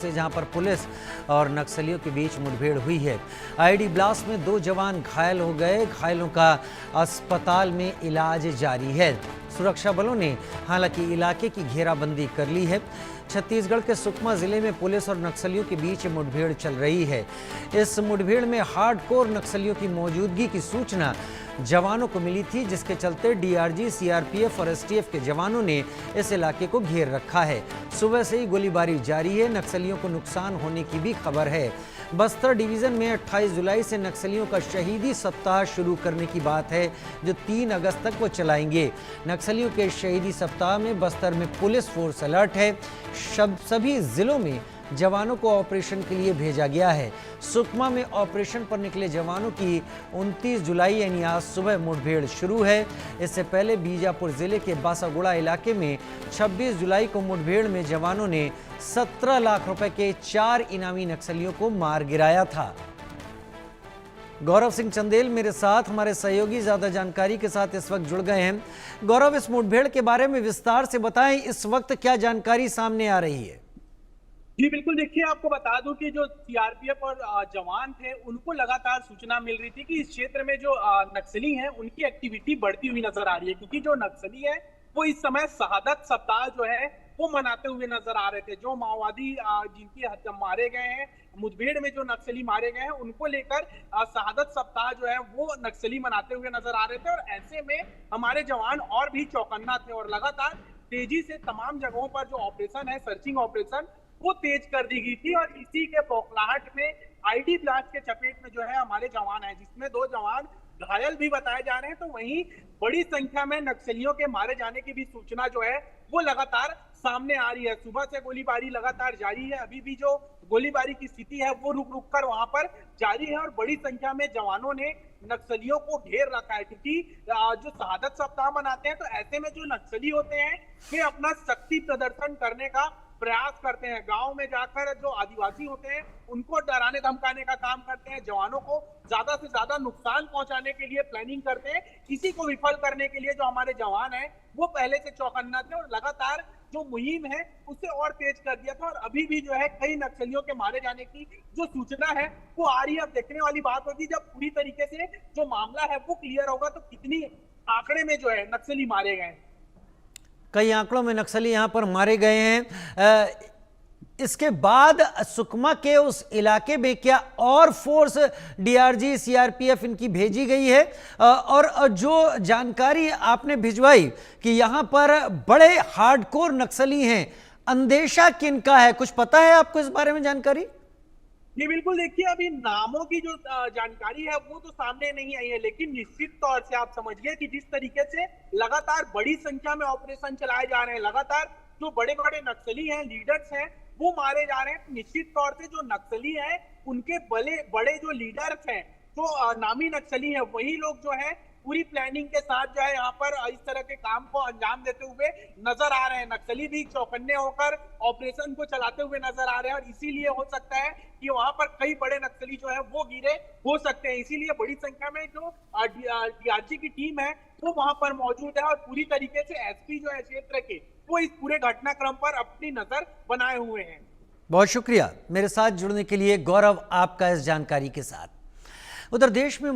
से जहां पर पुलिस और नक्सलियों के बीच मुठभेड़ हुई है। आईडी ब्लास्ट में 2 जवान घायल हो गए। घायलों का अस्पताल में इलाज जारी है। सुरक्षा बलों ने हालांकि इलाके की घेराबंदी कर ली है। छत्तीसगढ़ के सुकमा जिले में पुलिस और नक्सलियों के बीच मुठभेड़ चल रही है। इस मुठभेड़ में हार्डकोर नक्सलियों की मौजूदगी की सूचना जवानों को मिली थी, जिसके चलते डीआरजी, सीआरपीएफ और एसटीएफ के जवानों ने इस इलाके को घेर रखा है। सुबह से ही गोलीबारी जारी है। नक्सलियों को नुकसान होने की भी खबर है। बस्तर डिवीजन में 28 जुलाई से नक्सलियों का शहीदी सप्ताह शुरू करने की बात है, जो 3 अगस्त तक वो चलाएंगे। नक्सलियों के शहीदी सप्ताह में बस्तर में पुलिस फोर्स अलर्ट है। सभी जिलों में जवानों को ऑपरेशन के लिए भेजा गया है। सुकमा में ऑपरेशन पर निकले जवानों की 29 जुलाई यानी आज सुबह मुठभेड़ शुरू है। इससे पहले बीजापुर जिले के बासागुड़ा इलाके में 26 जुलाई को मुठभेड़ में जवानों ने 17 लाख रुपए के 4 इनामी नक्सलियों को मार गिराया था। गौरव सिंह चंदेल मेरे साथ, हमारे सहयोगी ज्यादा जानकारी के साथ इस वक्त जुड़ गए हैं। गौरव, इस मुठभेड़ के बारे में विस्तार से बताएं, इस वक्त क्या जानकारी सामने आ रही है? जी बिल्कुल, देखिए आपको बता दूं कि जो सीआरपीएफ और जवान थे उनको लगातार सूचना मिल रही थी कि इस क्षेत्र में जो नक्सली हैं उनकी एक्टिविटी बढ़ती हुई नजर आ रही है, क्योंकि जो नक्सली है वो इस समय शहादत सप्ताह जो है वो मनाते हुए नजर आ रहे थे। जो माओवादी जिनकी मारे गए हैं, मुठभेड़ में जो नक्सली मारे गए हैं, उनको लेकर शहादत सप्ताह जो है वो नक्सली मनाते हुए नजर आ रहे थे। और ऐसे में हमारे जवान और भी चौकन्ना थे और लगातार तेजी से तमाम जगहों पर जो ऑपरेशन है, सर्चिंग ऑपरेशन, वो तेज कर दी गई थी। और इसी के बौखलाहट में आईडी ब्लास्ट के चपेट में जो है हमारे जवान हैं, जिसमें 2 जवान घायल भी बताए जा रहे हैं। तो वहीं बड़ी संख्या में नक्सलियों के मारे जाने की भी सूचना जो है वो लगातार सामने आ रही है। सुबह से गोलीबारी लगातार जारी है। अभी भी जो गोलीबारी की स्थिति है वो रुक रुक कर वहां पर जारी है और बड़ी संख्या में जवानों ने नक्सलियों को घेर रखा है, क्योंकि जो शहादत सप्ताह मनाते हैं तो ऐसे में जो नक्सली होते हैं वे अपना शक्ति प्रदर्शन करने का प्रयास करते हैं। गांव में जाकर जो आदिवासी होते हैं उनको डराने धमकाने का काम करते हैं। जवानों को ज्यादा से ज्यादा नुकसान पहुंचाने के लिए प्लानिंग करते हैं। इसी को विफल करने के लिए जो हमारे जवान हैं वो पहले से चौकन्ना थे और लगातार जो मुहिम है उसे और तेज कर दिया था। और अभी भी जो है कई नक्सलियों के मारे जाने की जो सूचना है वो आ रही है। अब देखने वाली बात होगी जब पूरी तरीके से जो मामला है वो क्लियर होगा तो कितनी आंकड़े में जो है नक्सली मारे गए। कई आंकड़ों में नक्सली यहां पर मारे गए हैं। इसके बाद सुकमा के उस इलाके में क्या और फोर्स डीआरजी, सीआरपीएफ इनकी भेजी गई है? और जो जानकारी आपने भिजवाई कि यहां पर बड़े हार्डकोर नक्सली हैं, अंदेशा किनका है, कुछ पता है आपको इस बारे में जानकारी? जी बिल्कुल, देखिए अभी नामों की जो जानकारी है वो तो सामने नहीं आई है, लेकिन निश्चित तौर से आप समझिए कि जिस तरीके से लगातार बड़ी संख्या में ऑपरेशन चलाए जा रहे हैं, लगातार जो बड़े बड़े नक्सली हैं, लीडर्स हैं, वो मारे जा रहे हैं। निश्चित तौर से जो नक्सली हैं उनके बड़े जो लीडर्स हैं, जो नामी नक्सली हैं, वही लोग जो है पूरी प्लानिंग के साथ जो है यहाँ पर इस तरह के काम को अंजाम देते हुए नजर आ रहे हैं। नक्सली भी चौकन्ने होकर ऑपरेशन को चलाते हुए नजर आ रहे हैं और इसीलिए हो सकता है कि वहां पर कई बड़े नक्सली जो है वो गिरे हो सकते हैं। इसीलिए बड़ी संख्या में जो डीआरजी की टीम है वो वहां पर मौजूद है और पूरी तरीके से एसपी जो है क्षेत्र के वो इस पूरे घटनाक्रम पर अपनी नजर बनाए हुए हैं। बहुत शुक्रिया मेरे साथ जुड़ने के लिए गौरव, आपका इस जानकारी के साथ। उधर देश में